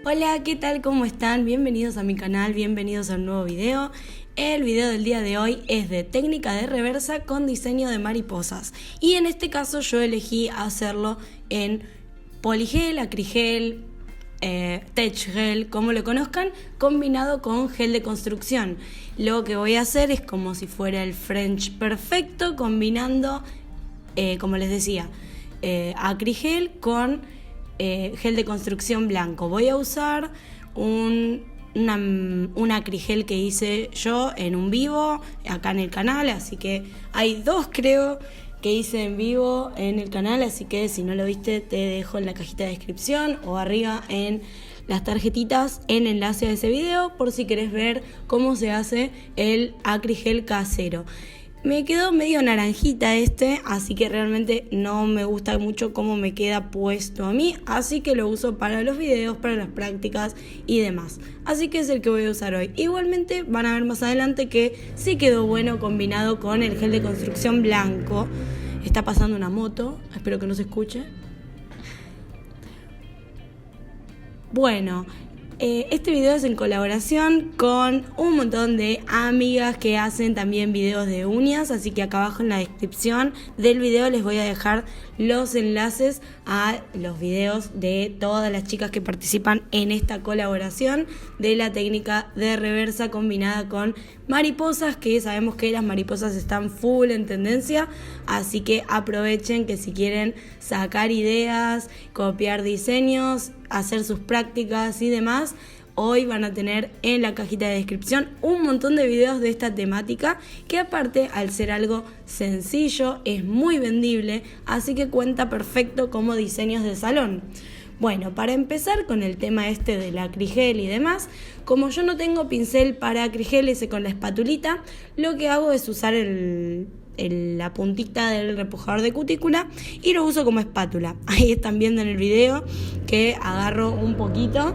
Hola, ¿qué tal? ¿Cómo están? Bienvenidos a mi canal, bienvenidos a un nuevo video. El video del día de hoy es de técnica de reversa con diseño de mariposas. Y en este caso yo elegí hacerlo en poligel, acrigel, tech gel, como lo conozcan, combinado con gel de construcción. Lo que voy a hacer es como si fuera el French perfecto, combinando, como les decía, acrigel con gel de construcción blanco. Voy a usar un acrigel que hice yo en un vivo acá en el canal, así que hay dos creo que hice en vivo en el canal, así que si no lo viste te dejo en la cajita de descripción o arriba en las tarjetitas el enlace a ese video por si querés ver cómo se hace el acrigel casero. Me quedó medio naranjita así que realmente no me gusta mucho cómo me queda puesto a mí, así que lo uso para los videos, para las prácticas y demás. Así que es el que voy a usar hoy. Igualmente van a ver más adelante que sí quedó bueno combinado con el gel de construcción blanco. Está pasando una moto, espero que no se escuche. Bueno, este video es en colaboración con un montón de amigas que hacen también videos de uñas, así que acá abajo en la descripción del video les voy a dejar los enlaces a los videos de todas las chicas que participan en esta colaboración de la técnica de reversa combinada con mariposas, que sabemos que las mariposas están full en tendencia, así que aprovechen que si quieren sacar ideas, copiar diseños, hacer sus prácticas y demás, hoy van a tener en la cajita de descripción un montón de videos de esta temática que aparte al ser algo sencillo es muy vendible, así que cuenta perfecto como diseños de salón. Bueno, para empezar con el tema del acrigel y demás, como yo no tengo pincel para acrigel ese con la espatulita, lo que hago es usar la puntita del repujador de cutícula y lo uso como espátula. Ahí están viendo en el video que agarro un poquito.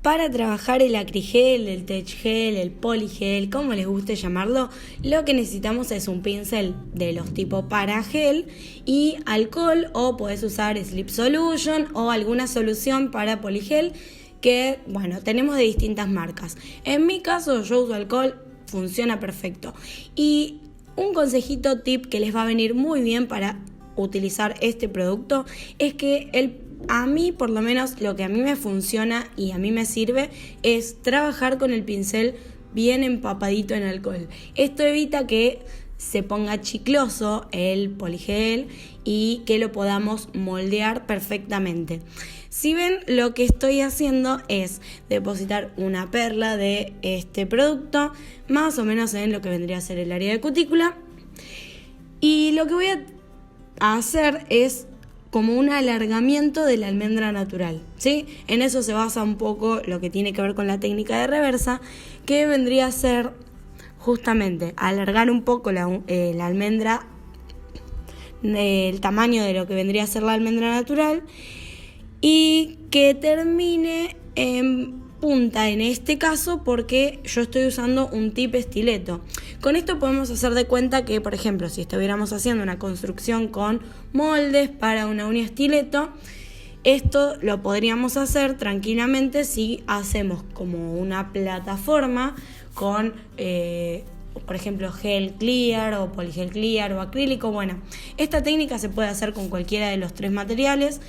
Para trabajar el acrigel, el tech gel, el poligel, como les guste llamarlo, lo que necesitamos es un pincel de los tipo para gel y alcohol, o podés usar Slip Solution o alguna solución para poligel que, bueno, tenemos de distintas marcas. En mi caso yo uso alcohol, funciona perfecto. Y un consejito tip que les va a venir muy bien para utilizar este producto es que a mí, por lo menos, lo que a mí me funciona y a mí me sirve es trabajar con el pincel bien empapadito en alcohol. Esto evita que se ponga chicloso el poligel y que lo podamos moldear perfectamente. Si ven, lo que estoy haciendo es depositar una perla de este producto, más o menos en lo que vendría a ser el área de cutícula. Y lo que voy a hacer es como un alargamiento de la almendra natural, ¿sí? En eso se basa un poco lo que tiene que ver con la técnica de reversa, que vendría a ser justamente alargar un poco la almendra, el tamaño de lo que vendría a ser la almendra natural, y que termine en punta en este caso porque yo estoy usando un tip estileto. Con esto podemos hacer de cuenta que, por ejemplo, si estuviéramos haciendo una construcción con moldes para una uña estileto, esto lo podríamos hacer tranquilamente si hacemos como una plataforma con, por ejemplo, gel clear o poligel clear o acrílico. Bueno, esta técnica se puede hacer con cualquiera de los tres materiales.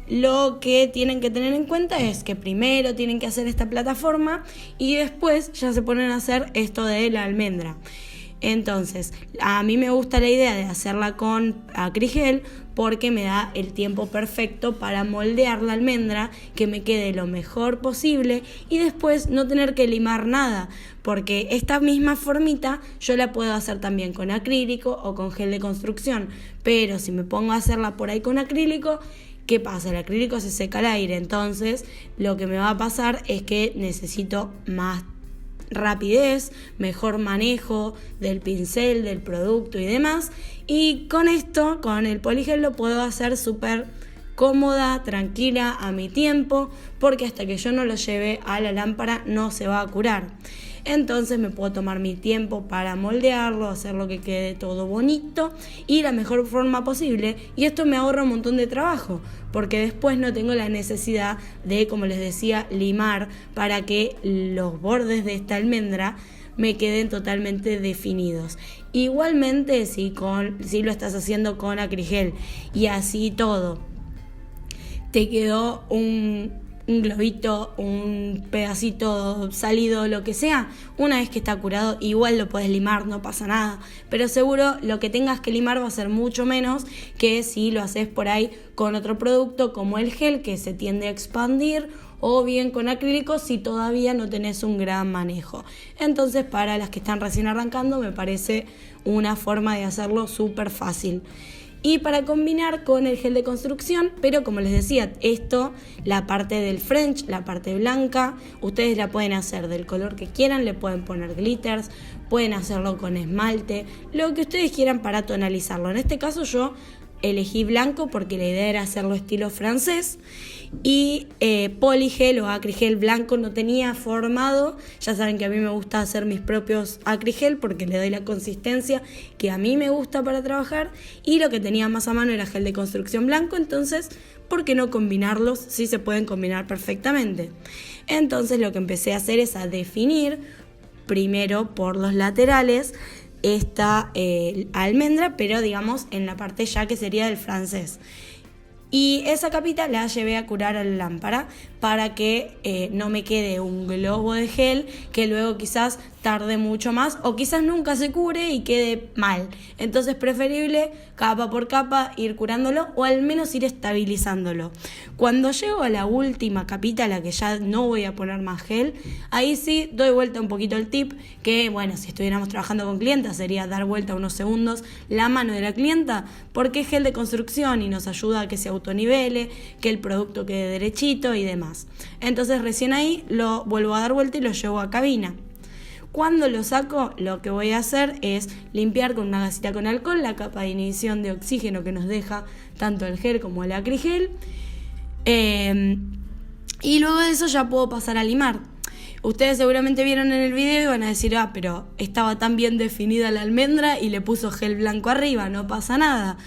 Lo que tienen que tener en cuenta es que primero tienen que hacer esta plataforma y después ya se ponen a hacer esto de la almendra. Entonces, a mí me gusta la idea de hacerla con acrigel porque me da el tiempo perfecto para moldear la almendra, que me quede lo mejor posible y después no tener que limar nada, porque esta misma formita yo la puedo hacer también con acrílico o con gel de construcción, pero si me pongo a hacerla por ahí con acrílico, ¿qué pasa? El acrílico se seca al aire, entonces lo que me va a pasar es que necesito más rapidez, mejor manejo del pincel, del producto y demás. Y con esto, con el poligel, lo puedo hacer súper cómoda, tranquila, a mi tiempo, porque hasta que yo no lo lleve a la lámpara no se va a curar. entonces me puedo tomar mi tiempo para moldearlo, hacerlo que quede todo bonito y la mejor forma posible, y esto me ahorra un montón de trabajo, porque después no tengo la necesidad de, como les decía, limar para que los bordes de esta almendra me queden totalmente definidos. Igualmente, si lo estás haciendo con acrigel y así todo, te quedó un globito, un pedacito salido, lo que sea, una vez que está curado, igual lo puedes limar, no pasa nada, pero seguro lo que tengas que limar va a ser mucho menos que si lo haces por ahí con otro producto como el gel, que se tiende a expandir, o bien con acrílicos si todavía no tenés un gran manejo. Entonces, para las que están recién arrancando, me parece una forma de hacerlo súper fácil. Y para combinar con el gel de construcción, pero como les decía, esto, la parte del French, la parte blanca, ustedes la pueden hacer del color que quieran, le pueden poner glitters, pueden hacerlo con esmalte, lo que ustedes quieran para tonalizarlo. En este caso yo elegí blanco porque la idea era hacerlo estilo francés, y poligel o acrigel blanco no tenía formado. Ya saben que a mí me gusta hacer mis propios acrigel porque le doy la consistencia que a mí me gusta para trabajar, y lo que tenía más a mano era gel de construcción blanco, entonces ¿por qué no combinarlos? Sí, se pueden combinar perfectamente. Entonces lo que empecé a hacer es a definir primero por los laterales esta almendra, pero digamos en la parte ya que sería del francés. Y esa capita la llevé a curar a la lámpara para que no me quede un globo de gel que luego quizás tarde mucho más o quizás nunca se cure y quede mal. Entonces preferible capa por capa ir curándolo o al menos ir estabilizándolo. Cuando llego a la última capita, la que ya no voy a poner más gel, ahí sí doy vuelta un poquito el tip, que bueno, si estuviéramos trabajando con clienta sería dar vuelta unos segundos la mano de la clienta, porque es gel de construcción y nos ayuda a que se autonivele, que el producto quede derechito y demás. Entonces recién ahí lo vuelvo a dar vuelta y lo llevo a cabina. Cuando lo saco, lo que voy a hacer es limpiar con una gasita con alcohol la capa de inhibición de oxígeno que nos deja tanto el gel como el acrigel, y luego de eso ya puedo pasar a limar. Ustedes seguramente vieron en el video y van a decir, pero estaba tan bien definida la almendra y le puso gel blanco arriba, no pasa nada.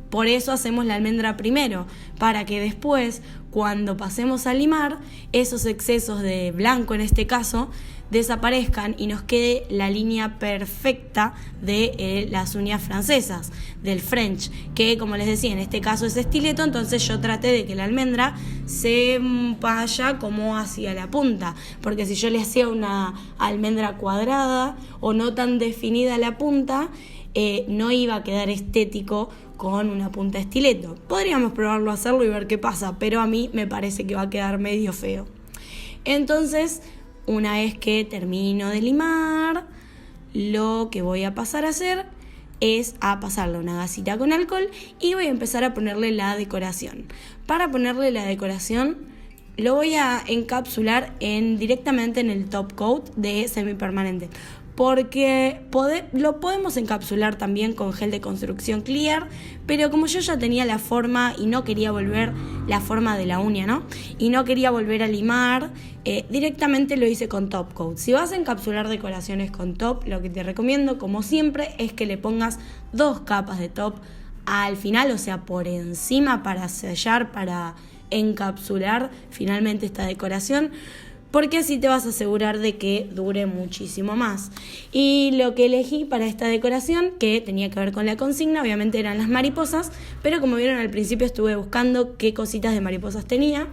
Por eso hacemos la almendra primero, para que después, cuando pasemos a limar, esos excesos de blanco en este caso desaparezcan y nos quede la línea perfecta de las uñas francesas, del French, que como les decía, en este caso es estileto, entonces yo traté de que la almendra se vaya como hacia la punta, porque si yo le hacía una almendra cuadrada o no tan definida la punta, no iba a quedar estético con una punta estileto. Podríamos probarlo a hacerlo y ver qué pasa, pero a mí me parece que va a quedar medio feo. Entonces, una vez que termino de limar, lo que voy a pasar a hacer es a pasarle una gasita con alcohol y voy a empezar a ponerle la decoración. Para ponerle la decoración lo voy a encapsular directamente en el top coat de semipermanente, porque lo podemos encapsular también con gel de construcción clear, pero como yo ya tenía la forma y no quería volver la forma de la uña, ¿no? Y no quería volver a limar, directamente lo hice con top coat. Si vas a encapsular decoraciones con top, lo que te recomiendo, como siempre, es que le pongas 2 capas de top al final, o sea, por encima, para sellar, para encapsular finalmente esta decoración, porque así te vas a asegurar de que dure muchísimo más. Y lo que elegí para esta decoración, que tenía que ver con la consigna, obviamente eran las mariposas, pero como vieron al principio estuve buscando qué cositas de mariposas tenía,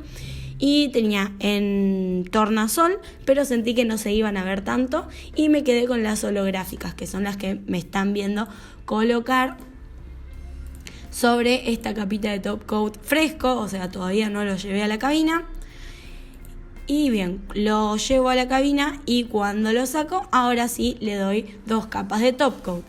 y tenía en tornasol, pero sentí que no se iban a ver tanto, y me quedé con las holográficas, que son las que me están viendo colocar sobre esta capita de top coat fresco, o sea, todavía no lo llevé a la cabina. Y bien, lo llevo a la cabina y cuando lo saco, ahora sí le doy 2 capas de top coat.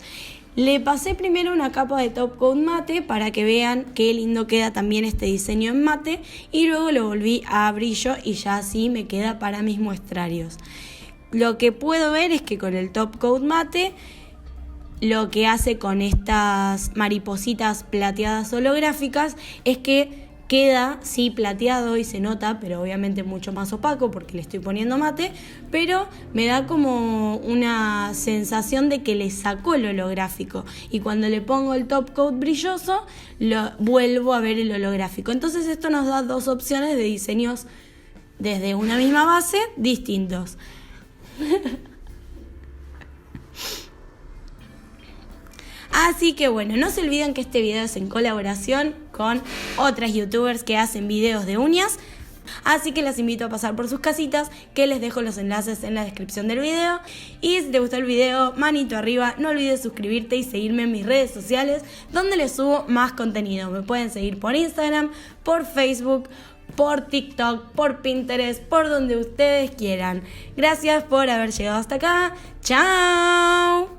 Le pasé primero una capa de top coat mate para que vean qué lindo queda también este diseño en mate, y luego lo volví a brillo y ya así me queda para mis muestrarios. Lo que puedo ver es que con el top coat mate, lo que hace con estas maripositas plateadas holográficas es que queda, sí, plateado y se nota, pero obviamente mucho más opaco porque le estoy poniendo mate, pero me da como una sensación de que le sacó el holográfico y cuando le pongo el top coat brilloso, lo vuelvo a ver el holográfico. Entonces esto nos da dos opciones de diseños desde una misma base distintos. Así que bueno, no se olviden que este video es en colaboración con otras youtubers que hacen videos de uñas. Así que las invito a pasar por sus casitas, que les dejo los enlaces en la descripción del video. Y si te gustó el video, manito arriba, no olvides suscribirte y seguirme en mis redes sociales, donde les subo más contenido. Me pueden seguir por Instagram, por Facebook, por TikTok, por Pinterest, por donde ustedes quieran. Gracias por haber llegado hasta acá. ¡Chao!